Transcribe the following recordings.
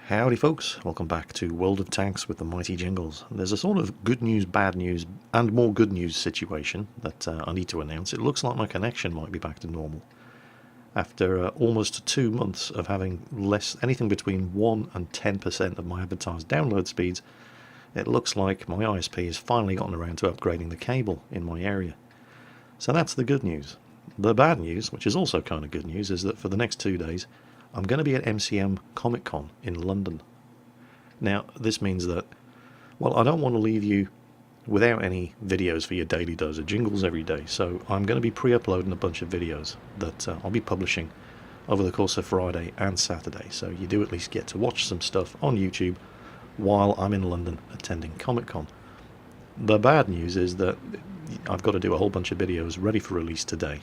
Howdy folks, welcome back to World of Tanks with the mighty Jingles. There's a sort of good news, bad news, and more good news situation that I need to announce. It looks like my connection might be back to normal. After almost 2 months of having anything between 1 and 10% of my advertised download speeds, it looks like my ISP has finally gotten around to upgrading the cable in my area. So that's the good news. The bad news, which is also kind of good news, is that for the next 2 days, I'm going to be at MCM Comic Con in London. Now, this means that, well, I don't want to leave you without any videos for your daily dose of Jingles every day, so I'm going to be pre-uploading a bunch of videos that I'll be publishing over the course of Friday and Saturday, so you do at least get to watch some stuff on YouTube while I'm in London attending Comic Con. The bad news is that I've got to do a whole bunch of videos ready for release today.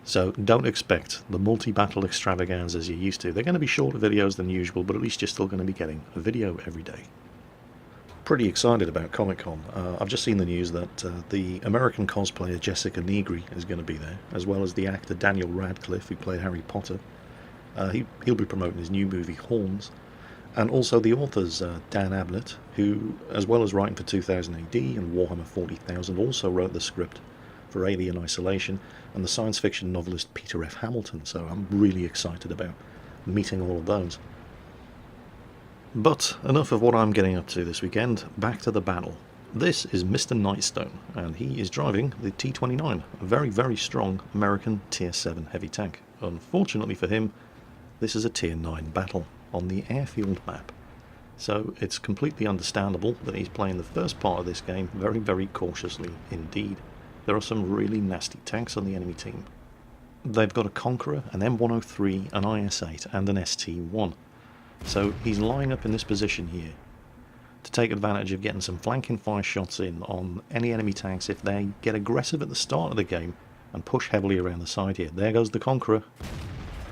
So don't expect the multi-battle extravaganzas you're used to. They're going to be shorter videos than usual, but at least you're still going to be getting a video every day. Pretty excited about Comic-Con. I've just seen the news that the American cosplayer Jessica Negri is going to be there, as well as the actor Daniel Radcliffe, who played Harry Potter. He'll be promoting his new movie Horns, and also the authors Dan Abnett, who, as well as writing for 2000 AD and Warhammer 40,000, also wrote the script for Alien Isolation, and the science fiction novelist Peter F. Hamilton, so I'm really excited about meeting all of those. But enough of what I'm getting up to this weekend, back to the battle. This is Mr. Nightstone, and he is driving the T-29, a very, very strong American Tier 7 heavy tank. Unfortunately for him, this is a Tier 9 battle on the airfield map. So it's completely understandable that he's playing the first part of this game very, very cautiously indeed. There are some really nasty tanks on the enemy team. They've got a Conqueror, an M103, an IS-8 and an ST-1. So he's lying up in this position here to take advantage of getting some flanking fire shots in on any enemy tanks if they get aggressive at the start of the game and push heavily around the side here. There goes the Conqueror.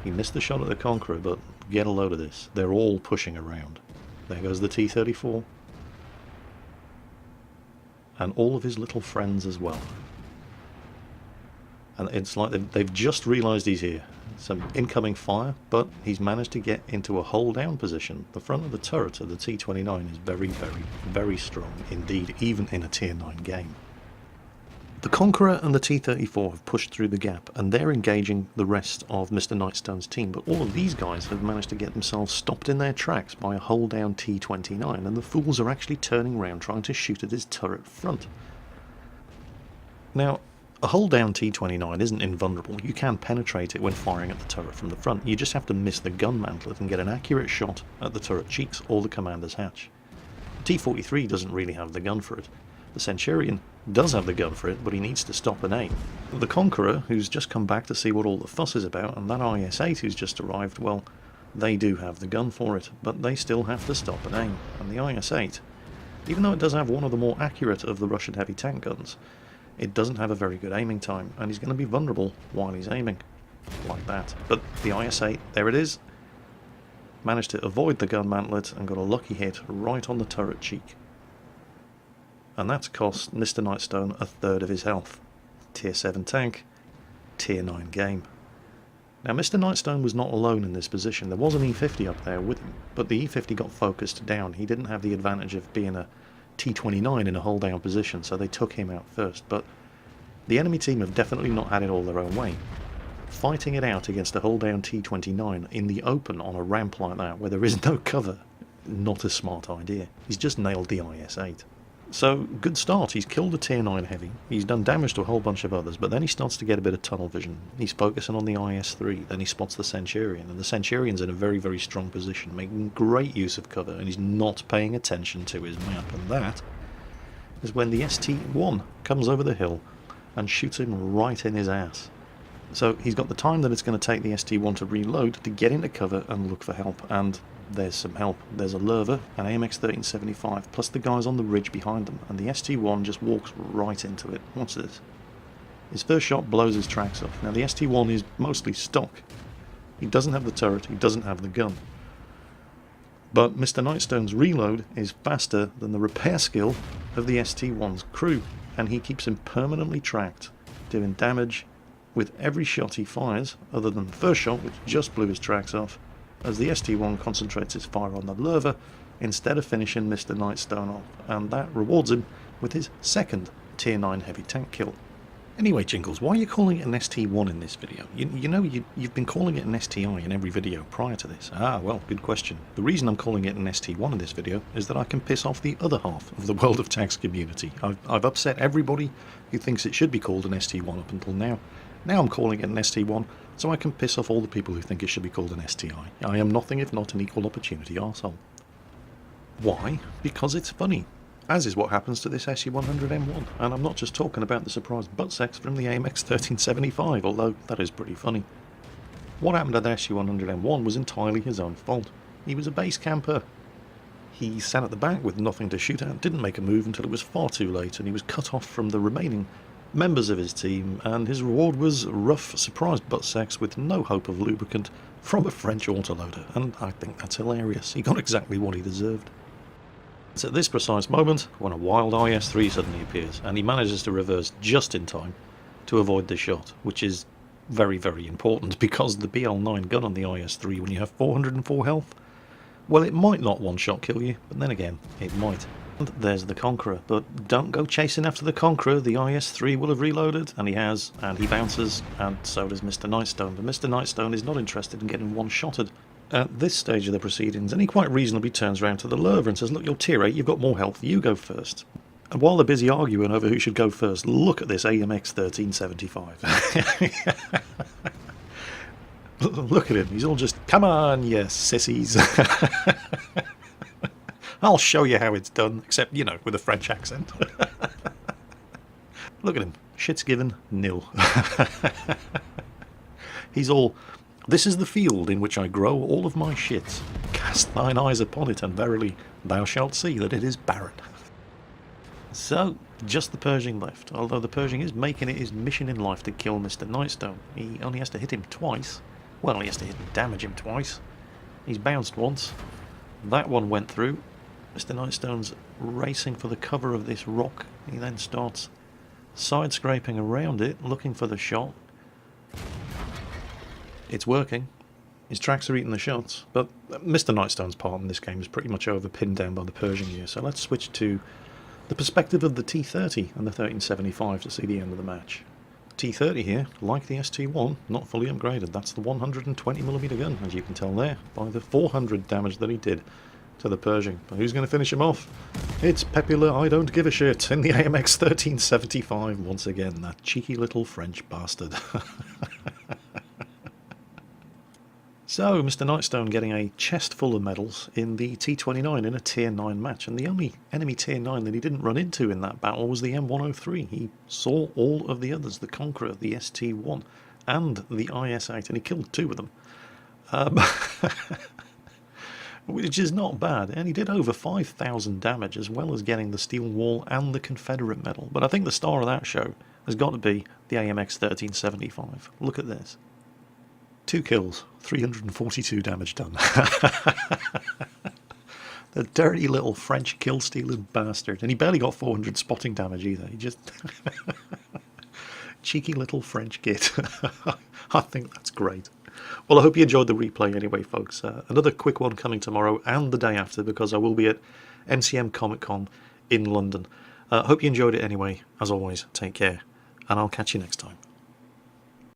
He missed the shot at the Conqueror, but get a load of this. They're all pushing around. There goes the T-34. And all of his little friends as well. And it's like they've just realised he's here. Some incoming fire, but he's managed to get into a hold down position. The front of the turret of the T-29 is very, very, very strong indeed, even in a Tier 9 game. The Conqueror and the T-34 have pushed through the gap, and they're engaging the rest of Mr. Nightstone's team, but all of these guys have managed to get themselves stopped in their tracks by a hold down T-29, and the fools are actually turning around trying to shoot at his turret front. Now, a hold down T-29 isn't invulnerable. You can penetrate it when firing at the turret from the front. You just have to miss the gun mantlet and get an accurate shot at the turret cheeks or the commander's hatch. The T-43 doesn't really have the gun for it. The Centurion does have the gun for it, but he needs to stop and aim. The Conqueror, who's just come back to see what all the fuss is about, and that IS-8 who's just arrived, well, they do have the gun for it, but they still have to stop and aim. And the IS-8, even though it does have one of the more accurate of the Russian heavy tank guns, it doesn't have a very good aiming time, and he's going to be vulnerable while he's aiming, like that. But the IS-8, there it is, managed to avoid the gun mantlet and got a lucky hit right on the turret cheek. And that's cost Mr. Nightstone a third of his health. Tier 7 tank, Tier 9 game. Now Mr. Nightstone was not alone in this position. There was an E50 up there with him, but the E50 got focused down. He didn't have the advantage of being a T-29 in a hold down position, so they took him out first. But the enemy team have definitely not had it all their own way. Fighting it out against a hold down T-29 in the open on a ramp like that where there is no cover, not a smart idea. He's just nailed the IS-8. So, good start. He's killed a Tier 9 heavy, he's done damage to a whole bunch of others, but then he starts to get a bit of tunnel vision. He's focusing on the IS-3, then he spots the Centurion, and the Centurion's in a very, very strong position, making great use of cover, and he's not paying attention to his map, and that is when the ST-1 comes over the hill and shoots him right in his ass. So he's got the time that it's going to take the ST-1 to reload to get into cover and look for help, and there's some help. There's a Lerva, an AMX-1375, plus the guys on the ridge behind them, and the ST-1 just walks right into it. Watch this. His first shot blows his tracks off. Now the ST-1 is mostly stock. He doesn't have the turret, he doesn't have the gun. But Mr. Nightstone's reload is faster than the repair skill of the ST-1's crew, and he keeps him permanently tracked, doing damage with every shot he fires, other than the first shot, which just blew his tracks off. as the ST1 concentrates its fire on the Lerva instead of finishing Mr. Nightstone off, and that rewards him with his second Tier 9 heavy tank kill. Anyway, Jingles, why are you calling it an ST1 in this video? You know, you've been calling it an STI in every video prior to this. Ah, well, good question. The reason I'm calling it an ST1 in this video is that I can piss off the other half of the World of Tanks community. I've upset everybody who thinks it should be called an ST1 up until now. Now I'm calling it an ST1, so I can piss off all the people who think it should be called an STI. I am nothing if not an equal opportunity arsehole. Why? Because it's funny. As is what happens to this SU-100M1, and I'm not just talking about the surprise butt sex from the AMX 1375, although that is pretty funny. What happened to the SU-100M1 was entirely his own fault. He was a base camper. He sat at the back with nothing to shoot at, didn't make a move until it was far too late, and he was cut off from the remaining members of his team, and his reward was rough surprise butt sex with no hope of lubricant from a French autoloader, and I think that's hilarious. He got exactly what he deserved. It's at this precise moment when a wild IS-3 suddenly appears, and he manages to reverse just in time to avoid the shot, which is very, very important, because the BL9 gun on the IS-3 when you have 404 health, well, it might not one-shot kill you, but then again, it might. And there's the Conqueror, but don't go chasing after the Conqueror. The IS-3 will have reloaded, and he has, and he bounces, and so does Mr. Nightstone, but Mr. Nightstone is not interested in getting one-shotted at this stage of the proceedings, and he quite reasonably turns around to the Lerva and says, look, you're tier 8, you've got more health, you go first. And while they're busy arguing over who should go first, look at this AMX 1375. Look at him, he's all just, come on, you sissies. I'll show you how it's done, except, you know, with a French accent. Look at him, shit's given, nil. He's all, this is the field in which I grow all of my shit. Cast thine eyes upon it, and verily thou shalt see that it is barren. So, just the Pershing left, although the Pershing is making it his mission in life to kill Mr. Nightstone. He only has to hit him twice. Well, he has to hit and damage him twice. He's bounced once. That one went through. Mr. Nightstone's racing for the cover of this rock. He then starts side-scraping around it, looking for the shot. It's working. His tracks are eating the shots, but Mr. Nightstone's part in this game is pretty much over, pinned down by the Pershing here, so let's switch to the perspective of the T30 and the 1375 to see the end of the match. T30 here, like the ST1, not fully upgraded. That's the 120mm gun, as you can tell there, by the 400 damage that he did to the Pershing. But who's going to finish him off? It's Pepula I don't give a shit in the AMX 1375 once again, that cheeky little French bastard. So, Mr. Nightstone getting a chest full of medals in the T29 in a Tier 9 match, and the only enemy Tier 9 that he didn't run into in that battle was the M103. He saw all of the others, the Conqueror, the ST1, and the IS-8, and he killed 2 of them. Which is not bad, and he did over 5,000 damage, as well as getting the steel wall and the Confederate medal. But I think the star of that show has got to be the AMX 1375. Look at this. 2 kills, 342 damage done. The dirty little French kill-stealing bastard. And he barely got 400 spotting damage either. He just... cheeky little French git. I think that's great. Well, I hope you enjoyed the replay anyway, folks. Another quick one coming tomorrow and the day after, because I will be at MCM Comic Con in London. Hope you enjoyed it anyway. As always, take care, and I'll catch you next time.